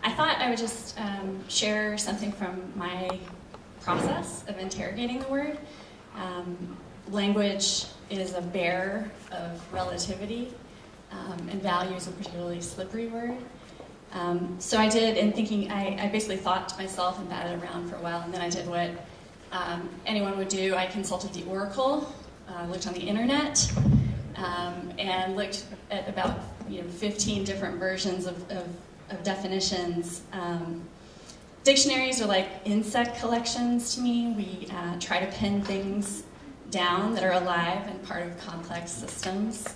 I thought I would just share something from my process of interrogating the word. Language is a bearer of relativity, and value is a particularly slippery word. So I did, in thinking, I basically thought to myself and batted around for a while, and then I did what anyone would do. I consulted the Oracle, looked on the internet, and looked at about 15 different versions of definitions. Dictionaries are like insect collections to me. We try to pin things down that are alive and part of complex systems.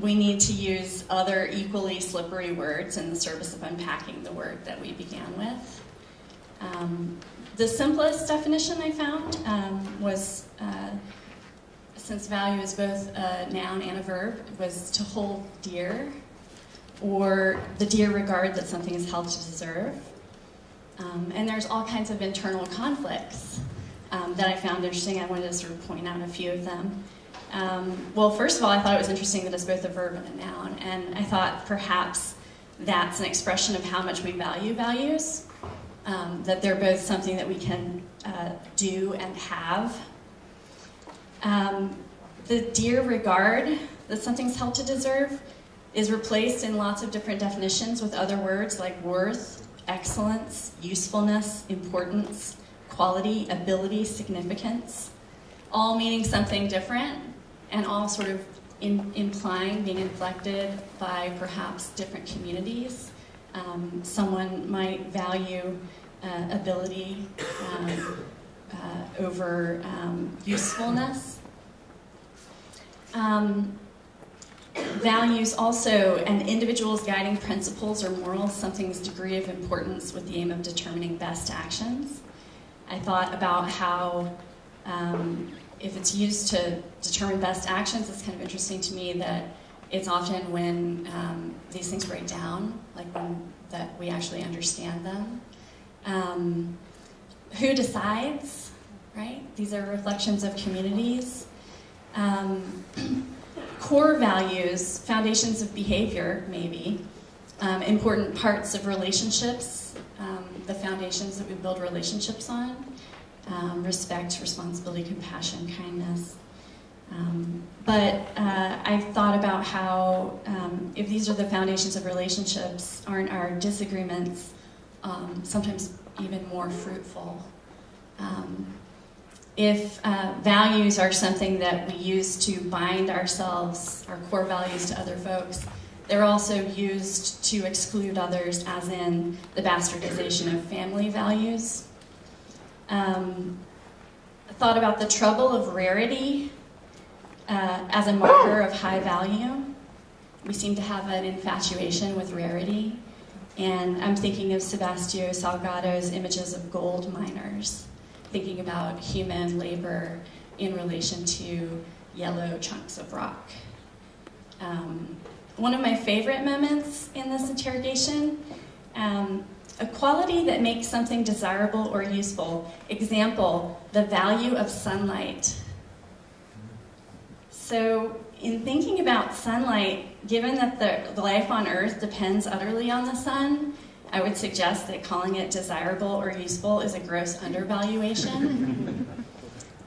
We need to use other equally slippery words in the service of unpacking the word that we began with. The simplest definition I found was, since value is both a noun and a verb, was to hold dear, or the dear regard that something is held to deserve. And there's all kinds of internal conflicts that I found interesting. I wanted to sort of point out a few of them. Well, first of all, I thought it was interesting that it's both a verb and a noun, and I thought perhaps that's an expression of how much we value values, that they're both something that we can do and have. The dear regard that something's held to deserve is replaced in lots of different definitions with other words like worth, excellence, usefulness, importance, quality, ability, significance, all meaning something different and all sort of implying being inflected by perhaps different communities. Someone might value ability over usefulness. Values also an individual's guiding principles or morals, something's degree of importance with the aim of determining best actions. I thought about how if it's used to determine best actions, it's kind of interesting to me that it's often when these things break down, like when that we actually understand them. Who decides, right? These are reflections of communities. Core values, foundations of behavior, maybe. Important parts of relationships, the foundations that we build relationships on. Respect, responsibility, compassion, kindness. But I've thought about how if these are the foundations of relationships, aren't our disagreements sometimes even more fruitful? If values are something that we use to bind ourselves, our core values, to other folks, they're also used to exclude others, as in the bastardization of family values. I thought about the trouble of rarity as a marker of high value. We seem to have an infatuation with rarity. And I'm thinking of Sebastião Salgado's images of gold miners, thinking about human labor in relation to yellow chunks of rock. One of my favorite moments in this interrogation, a quality that makes something desirable or useful. Example, the value of sunlight. So in thinking about sunlight, given that the life on Earth depends utterly on the sun, I would suggest that calling it desirable or useful is a gross undervaluation.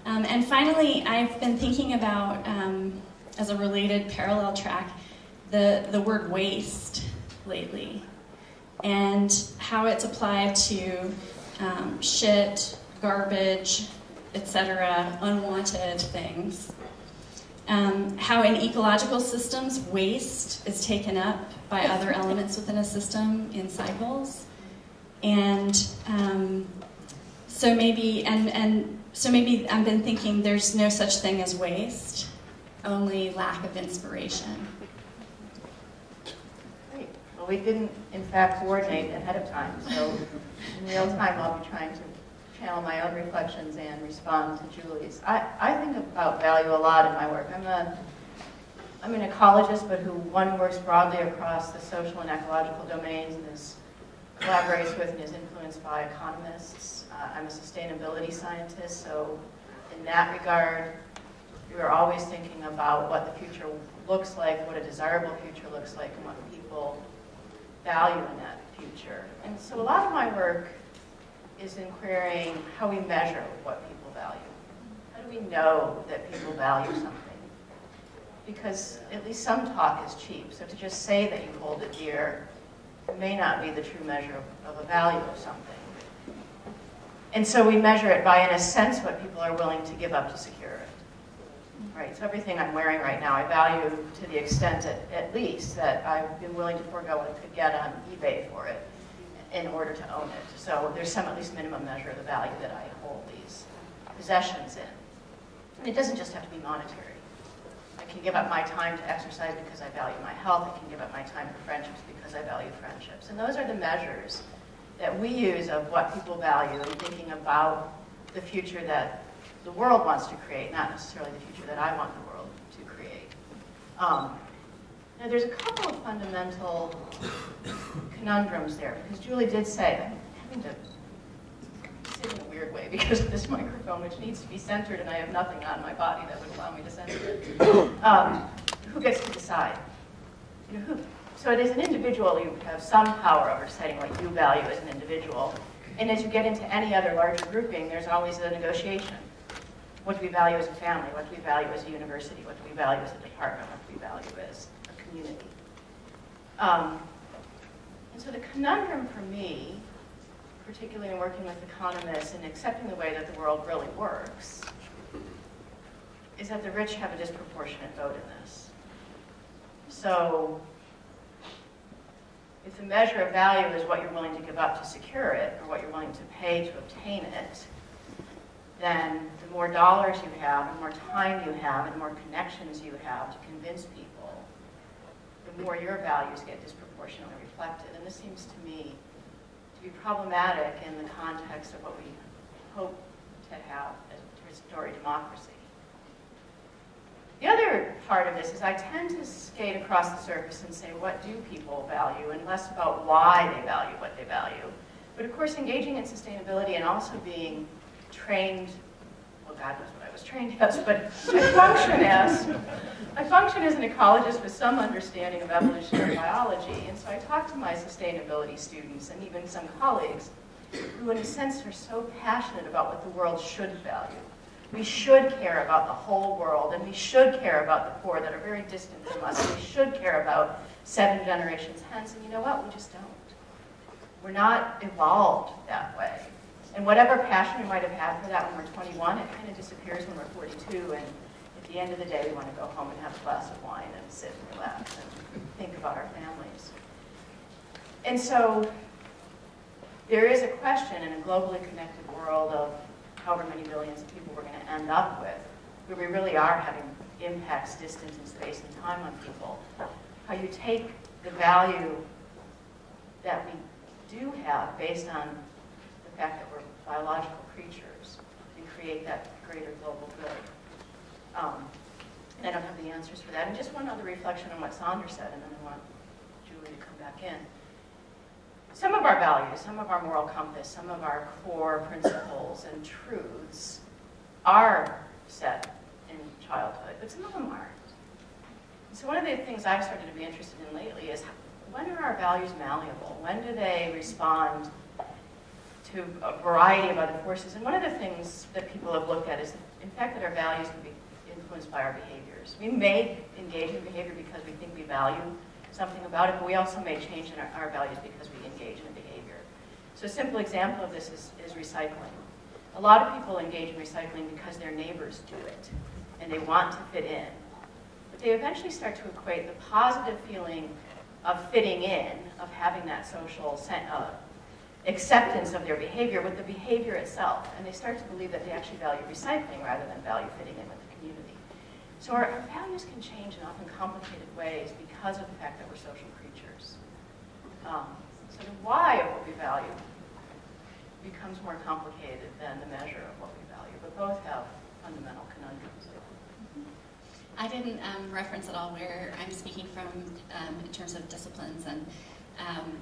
And finally, I've been thinking about, as a related parallel track, the word waste lately, and how it's applied to shit, garbage, etc., unwanted things. How in ecological systems, waste is taken up by other elements within a system in cycles. And so maybe I've been thinking there's no such thing as waste, only lack of inspiration. Great. Well, we didn't, in fact, coordinate ahead of time, so in real time I'll be trying to channel my own reflections and respond to Julie's. I think about value a lot in my work. I'm an ecologist, but one who works broadly across the social and ecological domains and collaborates with and is influenced by economists. I'm a sustainability scientist, so in that regard, We are always thinking about what the future looks like, what a desirable future looks like, and what people value in that future. And so a lot of my work is in querying how we measure what people value. How do we know that people value something? Because at least some talk is cheap. So to just say that you hold it dear may not be the true measure of a value of something. And so we measure it by, in a sense, what people are willing to give up to secure it. Right, so everything I'm wearing right now, I value to the extent, at least, that I've been willing to forego what I could get on eBay for it in order to own it. So there's some, at least, minimum measure of the value that I hold these possessions in. And it doesn't just have to be monetary. I can give up my time to exercise because I value my health. I can give up my time for friendships because I value friendships. And those are the measures that we use of what people value in thinking about the future that the world wants to create, not necessarily the future that I want the world to create. Now, there's a couple of fundamental conundrums there, because Julie did say, I'm having to sit in a weird way because of this microphone, which needs to be centered, and I have nothing on my body that would allow me to center it. Who gets to decide? You know, who? So as an individual, you have some power over deciding what you value as an individual. And as you get into any other larger grouping, there's always a negotiation. What do we value as a family? What do we value as a university? What do we value as a department? What do we value as a community? And so the conundrum for me, particularly in working with economists and accepting the way that the world really works, is that the rich have a disproportionate vote in this. So if the measure of value is what you're willing to give up to secure it, or what you're willing to pay to obtain it, then the more dollars you have, and more time you have, and more connections you have to convince people, the more your values get disproportionately reflected. And this seems to me to be problematic in the context of what we hope to have as a restored democracy. The other part of this is I tend to skate across the surface and say, what do people value, and less about why they value what they value. But of course, engaging in sustainability and also being trained, well, God knows what I was trained as, but I function as an ecologist with some understanding of evolutionary biology. And so I talk to my sustainability students and even some colleagues who, in a sense, are so passionate about what the world should value. We should care about the whole world, and we should care about the poor that are very distant from us. We should care about 7 generations hence, and you know what? We just don't. We're not evolved that way. And whatever passion we might have had for that when we're 21, it kind of disappears when we're 42, and at the end of the day, we want to go home and have a glass of wine and sit and relax and think about our families. And so there is a question in a globally connected world of however many billions of people we're going to end up with, where we really are having impacts distant in space and time on people, how you take the value that we do have based on the fact that we're biological creatures and create that greater global good. And I don't have the answers for that. And just one other reflection on what Sandra said, and then I want Julie to come back in. Some of our values, some of our moral compass, some of our core principles and truths are set in childhood, but some of them aren't. So one of the things I've started to be interested in lately is, when are our values malleable? When do they respond to a variety of other forces? And one of the things that people have looked at is, in fact, that our values can be influenced by our behaviors. We may engage in behavior because we think we value something about it, but we also may change in our values because we engage in a behavior. So a simple example of this is recycling. A lot of people engage in recycling because their neighbors do it, and they want to fit in. But they eventually start to equate the positive feeling of fitting in, of having that social acceptance of their behavior with the behavior itself. And they start to believe that they actually value recycling rather than value fitting in with the community. So our values can change in often complicated ways because of the fact that we're social creatures. So the why of what we value becomes more complicated than the measure of what we value, but both have fundamental conundrums. I didn't reference at all where I'm speaking from in terms of disciplines, and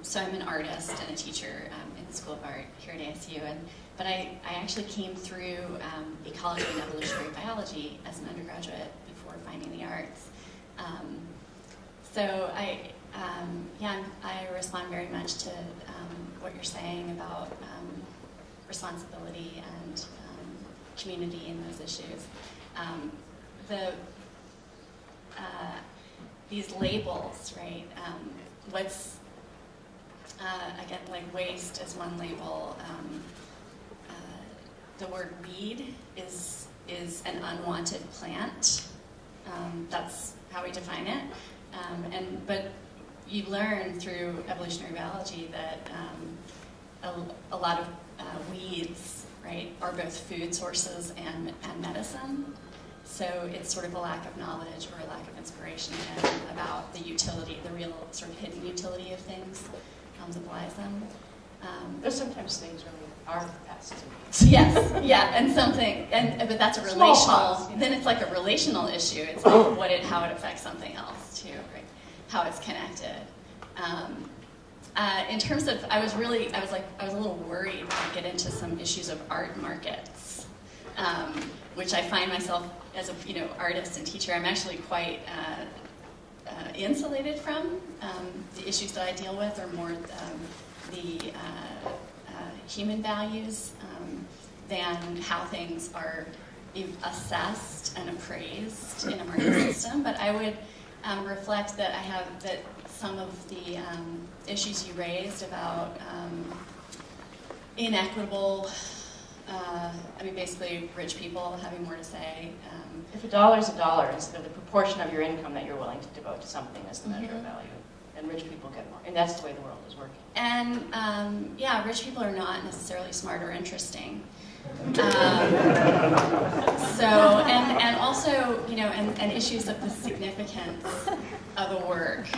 So I'm an artist and a teacher in the School of Art here at ASU, but I actually came through ecology and evolutionary biology as an undergraduate before finding the arts. So I respond very much to what you're saying about responsibility and community in those issues. These labels, right? Again, like waste is one label. The word weed is an unwanted plant. That's how we define it. But you learn through evolutionary biology that a lot of weeds, right, are both food sources and medicine. So it's sort of a lack of knowledge or a lack of inspiration about the utility, the real sort of hidden utility of things that belies them. There's sometimes things really are pests. Yes, yeah, but that's a relational. Then it's like a relational issue. It's like how it affects something else too, right? How it's connected. In terms of, I was a little worried to get into some issues of art markets, which I find myself as a artist and teacher. I'm actually quite insulated from. The issues that I deal with are more the human values than how things are assessed and appraised in a market system. But I would reflect that some of the issues you raised about inequitable, basically rich people having more to say. If a dollar is a dollar, instead of the proportion of your income that you're willing to devote to something as the measure of value, and rich people get more. And that's the way the world is working. And rich people are not necessarily smart or interesting. And also, and issues of the significance of a work.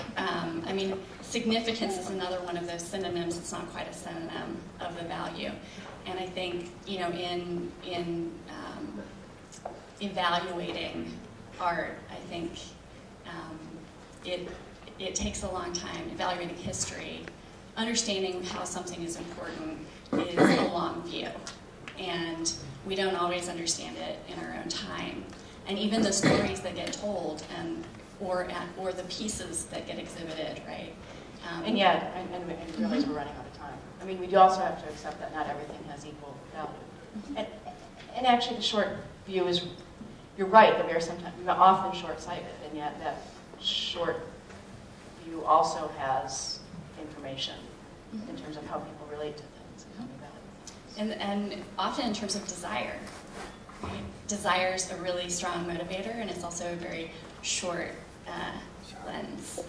Significance is another one of those synonyms. It's not quite a synonym of the value. And I think, in evaluating art, I think it takes a long time. Evaluating history, understanding how something is important is a long view. And we don't always understand it in our own time. And even the stories that get told or the pieces that get exhibited, right? And realize we're running out of time. We do also have to accept that not everything has equal value. And actually the short view is, you're right, that we're often short-sighted, and yet that short view also has information in terms of how people relate to things and how they value things. And often in terms of desire. Right? Desire is a really strong motivator, and it's also a very short lens.